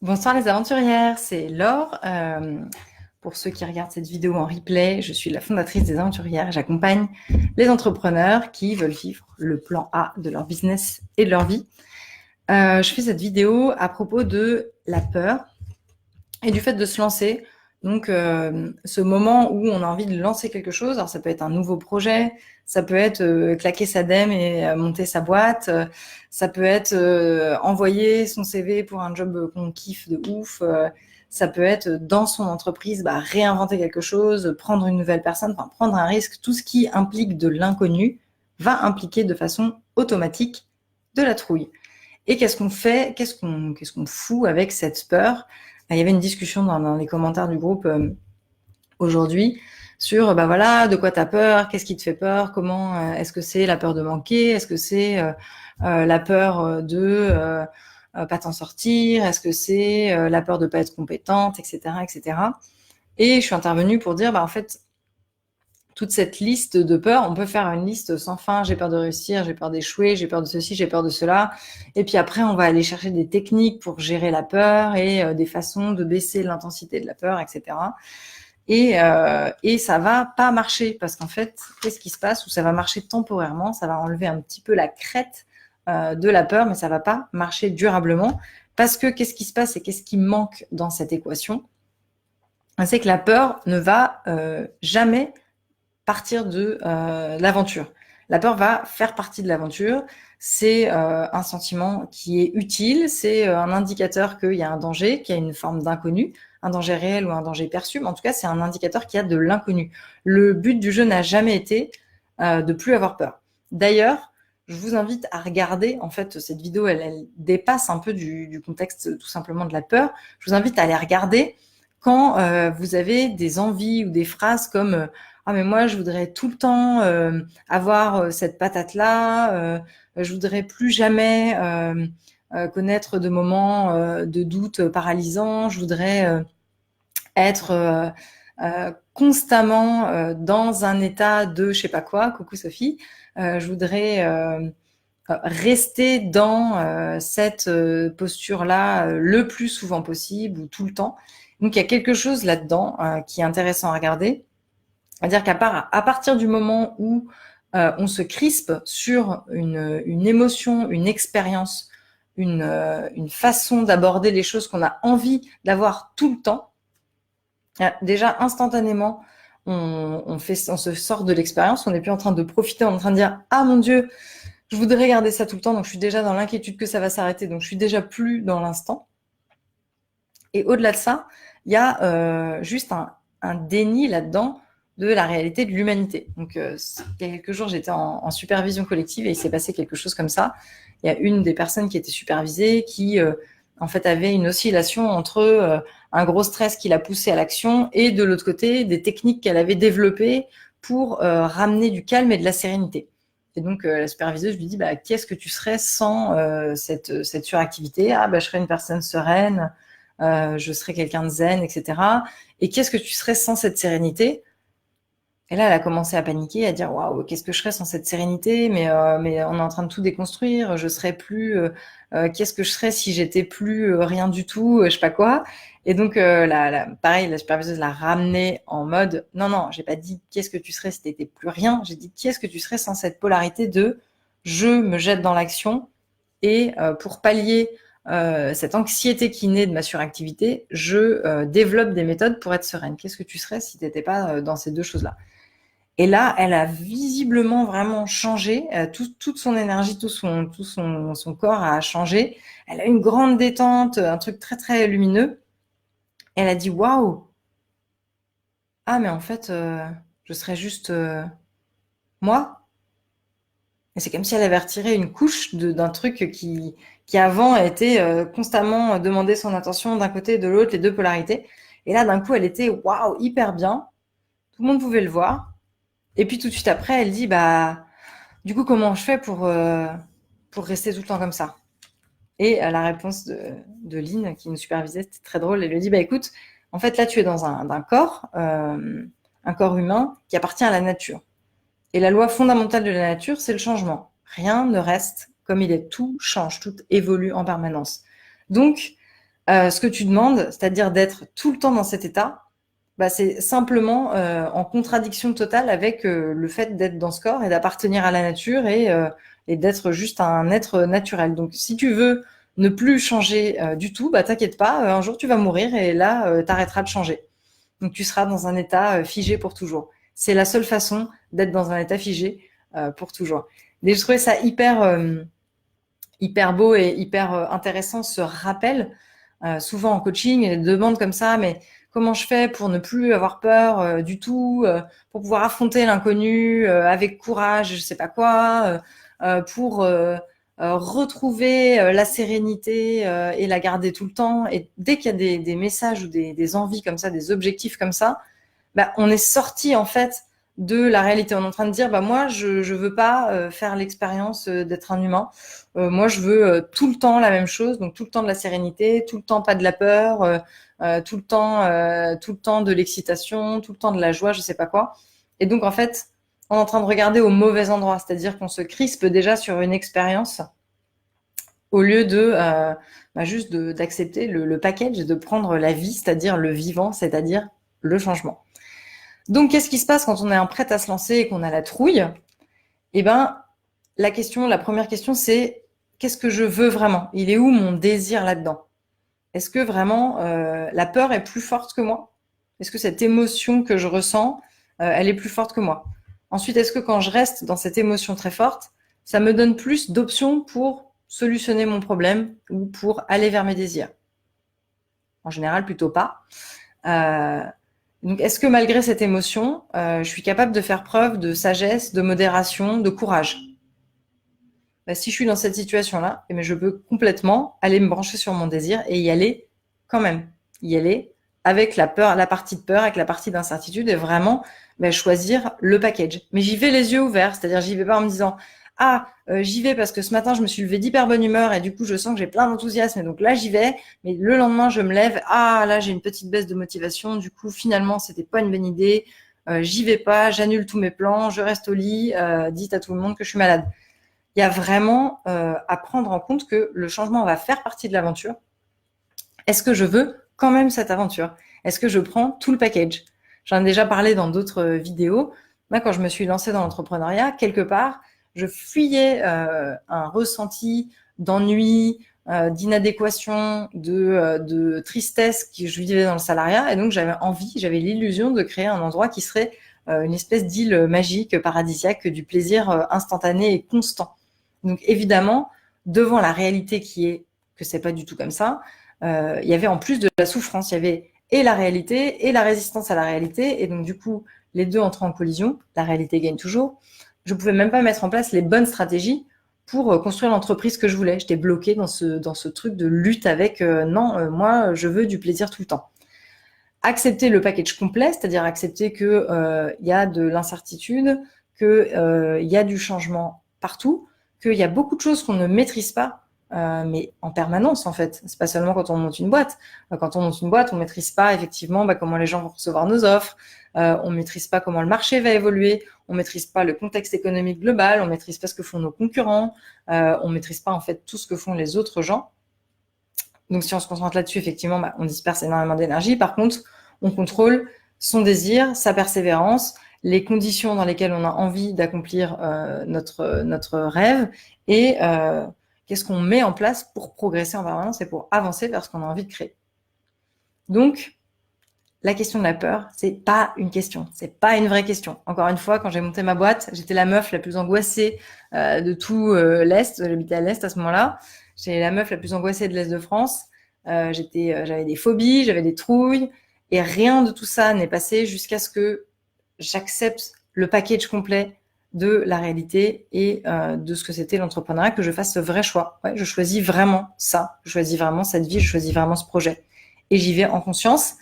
Bonsoir les aventurières, c'est Laure. Pour ceux qui regardent cette vidéo en replay, je suis la fondatrice des Aventurières et j'accompagne les entrepreneurs qui veulent vivre le plan A de leur business et de leur vie. Je fais cette vidéo à propos de la peur et du fait de se lancer. Donc, ce moment où on a envie de lancer quelque chose, alors ça peut être un nouveau projet, ça peut être claquer sa dème et monter sa boîte, ça peut être envoyer son CV pour un job qu'on kiffe de ouf, ça peut être dans son entreprise réinventer quelque chose, prendre une nouvelle personne, enfin prendre un risque. Tout ce qui implique de l'inconnu va impliquer de façon automatique de la trouille. Et qu'est-ce qu'on fait, qu'est-ce qu'on fout avec cette peur? Il y avait une discussion dans les commentaires du groupe aujourd'hui sur voilà, de quoi tu as peur, qu'est-ce qui te fait peur, comment est-ce que c'est la peur de manquer, est-ce que c'est la peur de pas t'en sortir, est-ce que c'est la peur de pas être compétente, etc., etc. Et je suis intervenue pour dire en fait toute cette liste de peurs, on peut faire une liste sans fin. J'ai peur de réussir, j'ai peur d'échouer, j'ai peur de ceci, j'ai peur de cela. Et puis après, on va aller chercher des techniques pour gérer la peur et des façons de baisser l'intensité de la peur, etc. Et ça va pas marcher parce qu'en fait, qu'est-ce qui se passe? Ou ça va marcher temporairement, ça va enlever un petit peu la crête de la peur, mais ça va pas marcher durablement parce que qu'est-ce qui se passe et qu'est-ce qui manque dans cette équation? C'est que la peur ne va jamais partir de l'aventure. La peur va faire partie de l'aventure. C'est un sentiment qui est utile. C'est un indicateur qu'il y a un danger, qu'il y a une forme d'inconnu, un danger réel ou un danger perçu. Mais en tout cas, c'est un indicateur qu'il y a de l'inconnu. Le but du jeu n'a jamais été de plus avoir peur. D'ailleurs, je vous invite à regarder, en fait, cette vidéo, elle dépasse un peu du contexte tout simplement de la peur. Je vous invite à aller regarder quand vous avez des envies ou des phrases comme ah mais moi je voudrais tout le temps avoir cette patate là, je voudrais plus jamais connaître de moments de doute paralysants, je voudrais être constamment dans un état de je sais pas quoi, coucou Sophie, je voudrais rester dans cette posture-là le plus souvent possible ou tout le temps. Donc il y a quelque chose là-dedans qui est intéressant à regarder. C'est-à-dire à partir du moment où on se crispe sur une émotion, une expérience, une façon d'aborder les choses qu'on a envie d'avoir tout le temps, déjà instantanément, on se sort de l'expérience, on n'est plus en train de profiter, on est en train de dire « Ah mon Dieu, je voudrais garder ça tout le temps, donc je suis déjà dans l'inquiétude que ça va s'arrêter, donc je suis déjà plus dans l'instant. » Et au-delà de ça, il y a juste un déni là-dedans de la réalité de l'humanité. Donc, il y a quelques jours, j'étais en supervision collective et il s'est passé quelque chose comme ça. Il y a une des personnes qui était supervisée qui, en fait, avait une oscillation entre un gros stress qui l'a poussée à l'action et de l'autre côté, des techniques qu'elle avait développées pour ramener du calme et de la sérénité. Et donc, la superviseuse lui dit, qu'est-ce que tu serais sans cette suractivité? Ah, je serais une personne sereine, je serais quelqu'un de zen, etc. Et qu'est-ce que tu serais sans cette sérénité? Et là, elle a commencé à paniquer, à dire waouh, qu'est-ce que je serais sans cette sérénité? Mais on est en train de tout déconstruire. Je serais plus. Qu'est-ce que je serais si j'étais plus rien du tout, je sais pas quoi. Et donc pareil, la superviseuse l'a ramené en mode non non, j'ai pas dit qu'est-ce que tu serais si t'étais plus rien. J'ai dit qu'est-ce que tu serais sans cette polarité de je me jette dans l'action et pour pallier cette anxiété qui naît de ma suractivité, je développe des méthodes pour être sereine. Qu'est-ce que tu serais si tu n'étais pas dans ces deux choses-là? Et là, elle a visiblement vraiment changé. Toute son énergie, tout son corps a changé. Elle a une grande détente, un truc très très lumineux. Elle a dit waouh, ah mais en fait, je serais juste moi. Et c'est comme si elle avait retiré une couche d'un truc qui avant était constamment demandé son attention d'un côté et de l'autre, les deux polarités. Et là, d'un coup, elle était waouh, hyper bien. Tout le monde pouvait le voir. Et puis tout de suite après, elle dit du coup, comment je fais pour rester tout le temps comme ça? Et la réponse de Lynn, qui nous supervisait, c'était très drôle. Elle lui dit écoute, en fait, là, tu es dans un corps humain qui appartient à la nature. Et la loi fondamentale de la nature, c'est le changement. Rien ne reste comme il est, tout change, tout évolue en permanence. Donc, Ce que tu demandes, c'est-à-dire d'être tout le temps dans cet état, bah, c'est simplement en contradiction totale avec le fait d'être dans ce corps et d'appartenir à la nature et d'être juste un être naturel. Donc, si tu veux ne plus changer du tout, bah, t'inquiète pas, un jour tu vas mourir et là, t'arrêteras de changer. Donc, tu seras dans un état figé pour toujours. C'est la seule façon d'être dans un état figé pour toujours. Et je trouvais ça hyper beau et hyper intéressant ce rappel. Souvent en coaching, il y a des demandes comme ça, mais comment je fais pour ne plus avoir peur du tout, pour pouvoir affronter l'inconnu avec courage, je sais pas quoi, pour retrouver la sérénité et la garder tout le temps. Et dès qu'il y a des messages ou des envies comme ça, des objectifs comme ça, bah, on est sorti en fait de la réalité. On est en train de dire, bah moi, je veux pas faire l'expérience d'être un humain. Moi, je veux tout le temps la même chose, donc tout le temps de la sérénité, tout le temps pas de la peur, tout le temps de l'excitation, tout le temps de la joie, je sais pas quoi. Et donc en fait, on est en train de regarder au mauvais endroit, c'est-à-dire qu'on se crispe déjà sur une expérience au lieu de juste d'accepter le package et de prendre la vie, c'est-à-dire le vivant, c'est-à-dire le changement. Donc, qu'est-ce qui se passe quand on est prêt à se lancer et qu'on a la trouille? Eh ben, la première question, c'est qu'est-ce que je veux vraiment? Il est où mon désir là-dedans? Est-ce que vraiment la peur est plus forte que moi? Est-ce que cette émotion que je ressens, elle est plus forte que moi? Ensuite, est-ce que quand je reste dans cette émotion très forte, ça me donne plus d'options pour solutionner mon problème ou pour aller vers mes désirs? En général, plutôt pas. Donc, est-ce que malgré cette émotion, je suis capable de faire preuve de sagesse, de modération, de courage? Bah, si je suis dans cette situation-là, eh bien, je peux complètement aller me brancher sur mon désir et y aller quand même. Y aller avec la peur, la partie de peur, avec la partie d'incertitude et vraiment choisir le package. Mais j'y vais les yeux ouverts, c'est-à-dire j'y vais pas en me disant ah, j'y vais parce que ce matin je me suis levée d'hyper bonne humeur et du coup je sens que j'ai plein d'enthousiasme et donc là j'y vais, mais le lendemain je me lève, ah là j'ai une petite baisse de motivation, du coup finalement c'était pas une bonne idée, j'y vais pas, j'annule tous mes plans, je reste au lit, dites à tout le monde que je suis malade. Il y a vraiment à prendre en compte que le changement va faire partie de l'aventure. Est-ce que je veux quand même cette aventure? Est-ce que je prends tout le package? J'en ai déjà parlé dans d'autres vidéos. Moi, quand je me suis lancée dans l'entrepreneuriat, quelque part, je fuyais un ressenti d'ennui, d'inadéquation, de tristesse que je vivais dans le salariat. Et donc, j'avais l'illusion de créer un endroit qui serait une espèce d'île magique, paradisiaque, du plaisir instantané et constant. Donc, évidemment, devant la réalité qui est que c'est pas du tout comme ça, il y avait en plus de la souffrance, il y avait et la réalité et la résistance à la réalité. Et donc, du coup, les deux entrant en collision, la réalité gagne toujours. Je pouvais même pas mettre en place les bonnes stratégies pour construire l'entreprise que je voulais. J'étais bloquée dans ce truc de lutte avec non, moi, je veux du plaisir tout le temps. Accepter le package complet, c'est-à-dire accepter que y a de l'incertitude, que y a du changement partout, qu'il y a beaucoup de choses qu'on ne maîtrise pas, mais en permanence en fait. C'est pas seulement quand on monte une boîte. Quand on monte une boîte, on maîtrise pas effectivement comment les gens vont recevoir nos offres, on maîtrise pas comment le marché va évoluer, on maîtrise pas le contexte économique global, on maîtrise pas ce que font nos concurrents, on maîtrise pas en fait tout ce que font les autres gens. Donc si on se concentre là-dessus, effectivement, on disperse énormément d'énergie. Par contre, on contrôle son désir, sa persévérance, les conditions dans lesquelles on a envie d'accomplir notre rêve et qu'est-ce qu'on met en place pour progresser en permanence et pour avancer vers ce qu'on a envie de créer. Donc, la question de la peur, c'est pas une question, c'est pas une vraie question. Encore une fois, quand j'ai monté ma boîte, j'étais la meuf la plus angoissée de tout l'Est. J'habitais à l'Est à ce moment-là. J'étais la meuf la plus angoissée de l'Est de France. J'avais des phobies, j'avais des trouilles, et rien de tout ça n'est passé jusqu'à ce que j'accepte le package complet de la réalité et de ce que c'était l'entrepreneuriat, que je fasse ce vrai choix. Ouais, je choisis vraiment ça, je choisis vraiment cette vie, je choisis vraiment ce projet. Et j'y vais en conscience.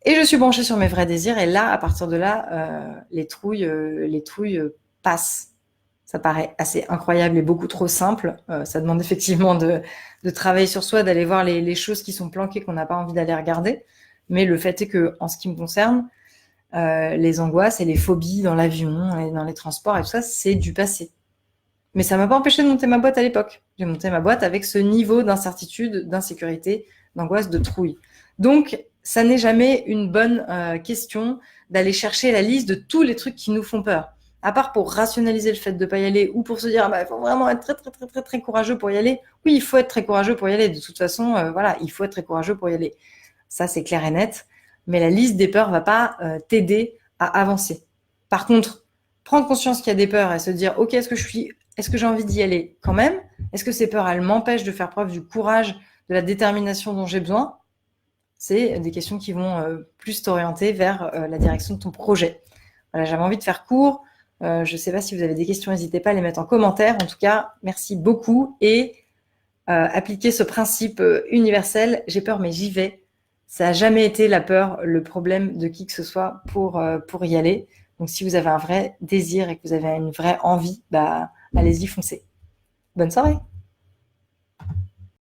Et je suis branchée sur mes vrais désirs. Et là, à partir de là, les trouilles passent. Ça paraît assez incroyable et beaucoup trop simple. Ça demande effectivement de travailler sur soi, d'aller voir les choses qui sont planquées qu'on n'a pas envie d'aller regarder. Mais le fait est que, en ce qui me concerne, les angoisses et les phobies dans l'avion et dans les transports et tout ça, c'est du passé. Mais ça m'a pas empêché de monter ma boîte à l'époque. J'ai monté ma boîte avec ce niveau d'incertitude, d'insécurité, d'angoisse, de trouille. Donc, ça n'est jamais une bonne question d'aller chercher la liste de tous les trucs qui nous font peur. À part pour rationaliser le fait de ne pas y aller ou pour se dire, il faut vraiment être très, très, très, très, très courageux pour y aller. Oui, il faut être très courageux pour y aller. De toute façon, voilà, il faut être très courageux pour y aller. Ça, c'est clair et net. Mais la liste des peurs ne va pas t'aider à avancer. Par contre, prendre conscience qu'il y a des peurs et se dire, OK, est-ce que j'ai envie d'y aller quand même? Est-ce que ces peurs, elles m'empêchent de faire preuve du courage, de la détermination dont j'ai besoin? C'est des questions qui vont plus t'orienter vers la direction de ton projet. Voilà, j'avais envie de faire court. Je ne sais pas si vous avez des questions, n'hésitez pas à les mettre en commentaire. En tout cas, merci beaucoup et appliquer ce principe universel. J'ai peur, mais j'y vais. Ça n'a jamais été la peur, le problème de qui que ce soit pour y aller. Donc, si vous avez un vrai désir et que vous avez une vraie envie, allez-y, foncez. Bonne soirée.